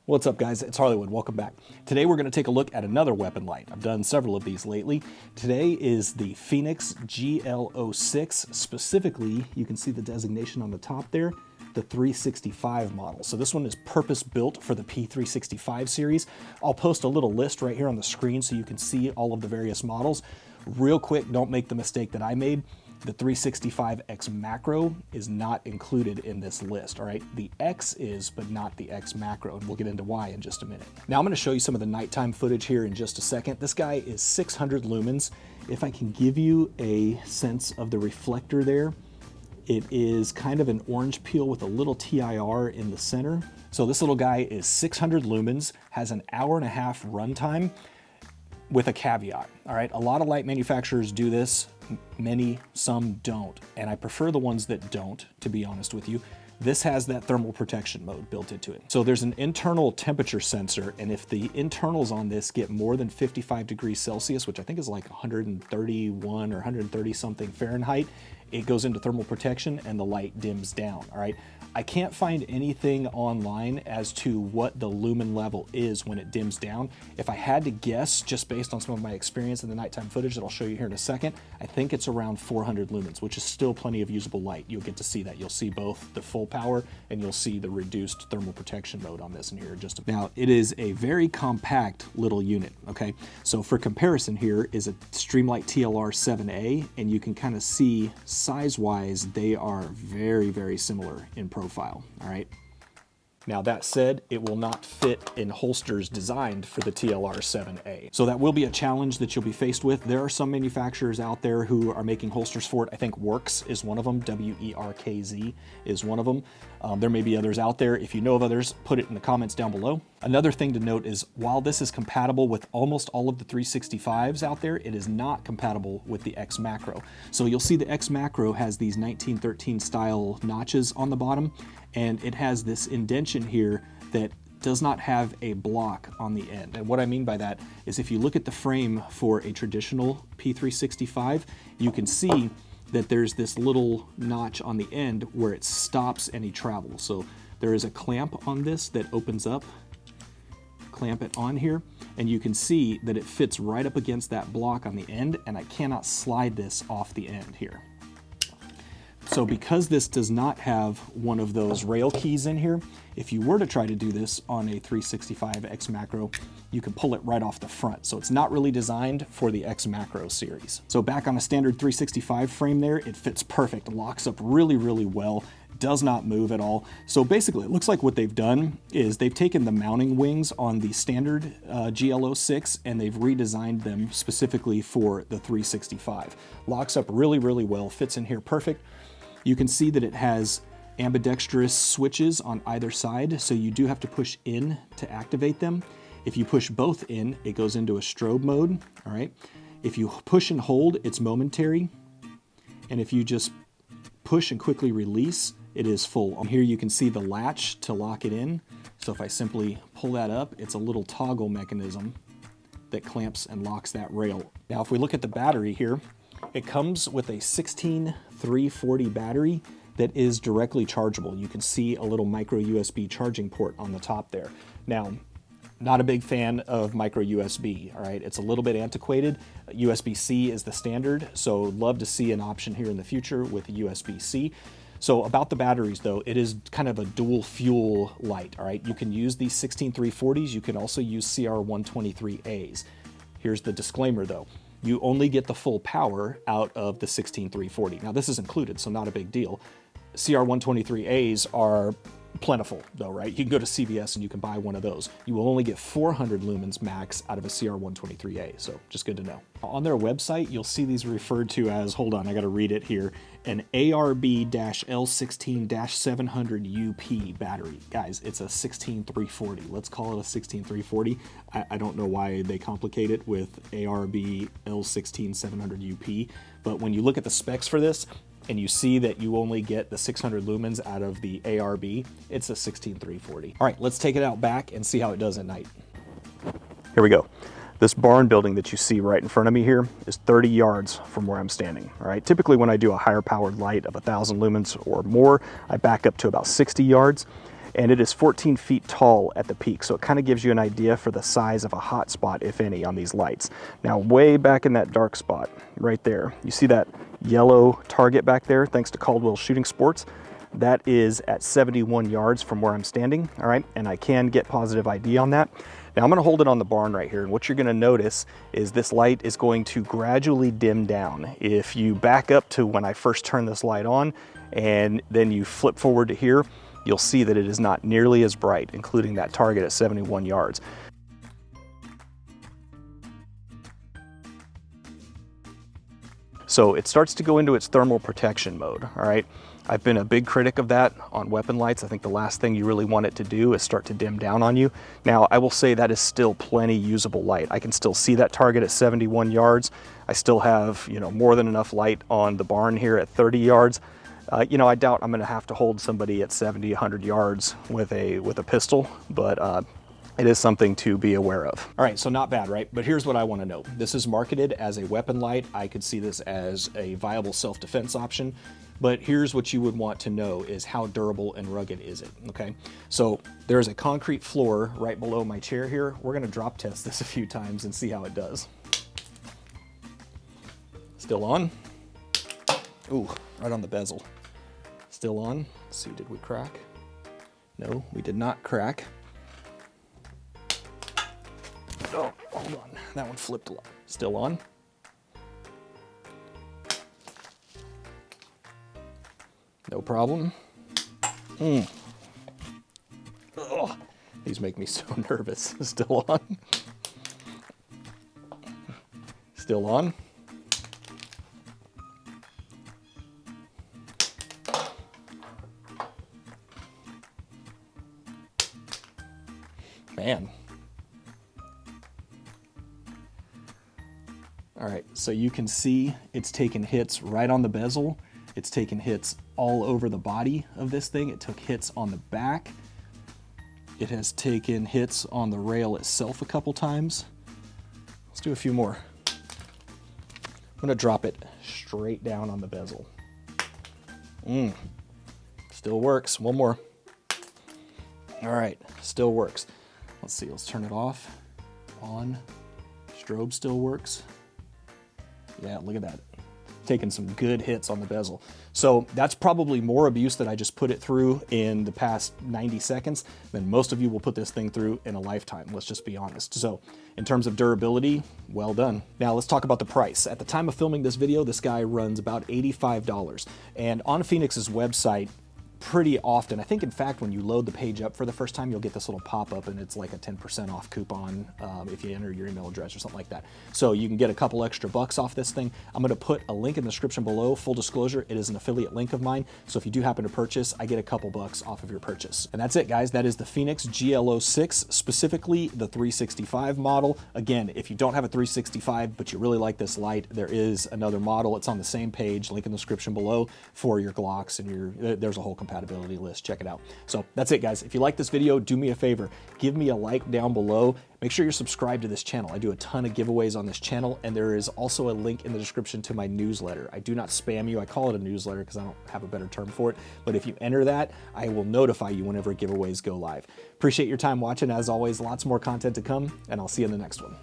What's up, guys? It's HarleyWood. Welcome back. Today we're going to take a look at another weapon light. I've done several of these lately. Today is the Fenix GL06. Specifically, you can see the designation on the top there, the 365 model. So this one is purpose-built for the P365 series. I'll post a little list right here on the screen so you can see all of the various models. Real quick, don't make the mistake that I made. The 365X Macro is not included in this list, all right? The X is, but not the X Macro, and we'll get into why in just a minute. Now I'm gonna show you some of the nighttime footage here in just a second. This guy is 600 lumens. If I can give you a sense of the reflector there, it is kind of an orange peel with a little TIR in the center. So this little guy is 600 lumens, has an hour-and-a-half runtime, with a caveat, all right? A lot of light manufacturers do this, some don't, and I prefer the ones that don't, to be honest with you. This has that thermal protection mode built into it. So there's an internal temperature sensor, and if the internals on this get more than 55 degrees Celsius, which I think is like 131 or 130 something Fahrenheit, it goes into thermal protection and the light dims down, all right? I can't find anything online as to what the lumen level is when it dims down. If I had to guess, just based on some of my experience in the nighttime footage that I'll show you here in a second, I think it's around 400 lumens, which is still plenty of usable light. You'll get to see that. You'll see both the full power and you'll see the reduced thermal protection mode on this in here in just a minute. Now, it is a very compact little unit, okay? So for comparison here is a Streamlight TLR-7A, and you can kind of see size-wise, they are very, very similar in profile, all right? Now that said, it will not fit in holsters designed for the TLR-7A. So that will be a challenge that you'll be faced with. There are some manufacturers out there who are making holsters for it. I think Werkz is one of them. W-E-R-K-Z is one of them. There may be others out there. If you know of others, put it in the comments down below. Another thing to note is while this is compatible with almost all of the 365s out there, it is not compatible with the X Macro. So you'll see the X Macro has these 1913 style notches on the bottom, and it has this indentation here that does not have a block on the end. And what I mean by that is if you look at the frame for a traditional P365, you can see that there's this little notch on the end where it stops any travel. So there is a clamp on this that opens up, clamp it on here, and you can see that it fits right up against that block on the end, and I cannot slide this off the end here. So because this does not have one of those rail keys in here, if you were to try to do this on a 365X Macro, you can pull it right off the front. So it's not really designed for the X Macro series. So back on a standard 365 frame there, it fits perfect, locks up really, really well, does not move at all. So basically it looks like what they've done is they've taken the mounting wings on the standard GL06 and they've redesigned them specifically for the 365. Locks up really, really well, fits in here perfect. You can see that it has ambidextrous switches on either side, so you do have to push in to activate them. If you push both in, it goes into a strobe mode, all right? If you push and hold, it's momentary. And if you just push and quickly release, it is full. Here you can see the latch to lock it in. So if I simply pull that up, it's a little toggle mechanism that clamps and locks that rail. Now, if we look at the battery here, it comes with a 16340 battery that is directly chargeable. You can see a little micro USB charging port on the top there. Now, not a big fan of micro USB, all right? It's a little bit antiquated. USB-C is the standard, so love to see an option here in the future with USB-C. So about the batteries though, it is kind of a dual fuel light, all right? You can use these 16340s, you can also use CR123As. Here's the disclaimer though. You only get the full power out of the 16340. Now this is included, so not a big deal. CR123As are plentiful though, right? You can go to CVS and you can buy one of those. You will only get 400 lumens max out of a CR123A, so just good to know. On their website, you'll see these referred to as, hold on, I gotta read it here, an ARB-L16-700 UP battery. Guys, it's a 16340. Let's call it a 16340. I don't know why they complicate it with ARB L16-700 UP, but when you look at the specs for this, and you see that you only get the 600 lumens out of the ARB, it's a 16340. All right, let's take it out back and see how it does at night. Here we go. This barn building that you see right in front of me here is 30 yards from where I'm standing, all right? Typically when I do a higher powered light of 1,000 lumens or more, I back up to about 60 yards. and it is 14 feet tall at the peak, so it kind of gives you an idea for the size of a hot spot, if any, on these lights. Now, way back in that dark spot, right there, you see that yellow target back there, thanks to Caldwell Shooting Sports? That is at 71 yards from where I'm standing, all right? And I can get positive ID on that. Now I'm gonna hold it on the barn right here, and what you're gonna notice is this light is going to gradually dim down. If you back up to when I first turned this light on, and then you flip forward to here, you'll see that it is not nearly as bright, including that target at 71 yards. So it starts to go into its thermal protection mode, all right? I've been a big critic of that on weapon lights. I think the last thing you really want it to do is start to dim down on you. Now, I will say that is still plenty usable light. I can still see that target at 71 yards. I still have, you know, more than enough light on the barn here at 30 yards. You know, I doubt I'm gonna have to hold somebody at 70, 100 yards with a pistol, but it is something to be aware of. All right, so not bad, right? But here's what I want to know. This is marketed as a weapon light. I could see this as a viable self-defense option, but here's what you would want to know is how durable and rugged is it, okay? So there's a concrete floor right below my chair here. We're gonna drop test this a few times and see how it does. Still on? Ooh, right on the bezel. Still on. Let's see, did we crack? No, we did not crack. Oh, hold on. That one flipped a lot. Still on. No problem. Oh, these make me so nervous. Still on. Still on. Man. All right, so you can see it's taken hits right on the bezel. It's taken hits all over the body of this thing. It took hits on the back. It has taken hits on the rail itself a couple times. Let's do a few more. I'm gonna drop it straight down on the bezel. Still works, one more. All right, still works. Let's see, let's turn it off. On, strobe still works. Yeah, look at that. Taking some good hits on the bezel. So that's probably more abuse that I just put it through in the past 90 seconds than most of you will put this thing through in a lifetime, let's just be honest. So in terms of durability, well done. Now let's talk about the price. At the time of filming this video, this guy runs about $85. And on Fenix's website, pretty often, I think in fact when you load the page up for the first time, you'll get this little pop-up and it's like a 10% off coupon if you enter your email address or something like that. So you can get a couple extra bucks off this thing. I'm gonna put a link in the description below. Full disclosure, it is an affiliate link of mine. So if you do happen to purchase, I get a couple bucks off of your purchase. And that's it, guys. That is the Fenix GL06, specifically the 365 model. Again, if you don't have a 365, but you really like this light, there is another model. It's on the same page, link in the description below for your Glocks and there's a whole compatibility list. Check it out. So that's it, guys. If you like this video, do me a favor, give me a like down below. Make sure you're subscribed to this channel. I do a ton of giveaways on this channel, and there is also a link in the description to my newsletter. I do not spam you. I call it a newsletter because I don't have a better term for it. But if you enter that, I will notify you whenever giveaways go live. Appreciate your time watching. As always, lots more content to come, and I'll see you in the next one.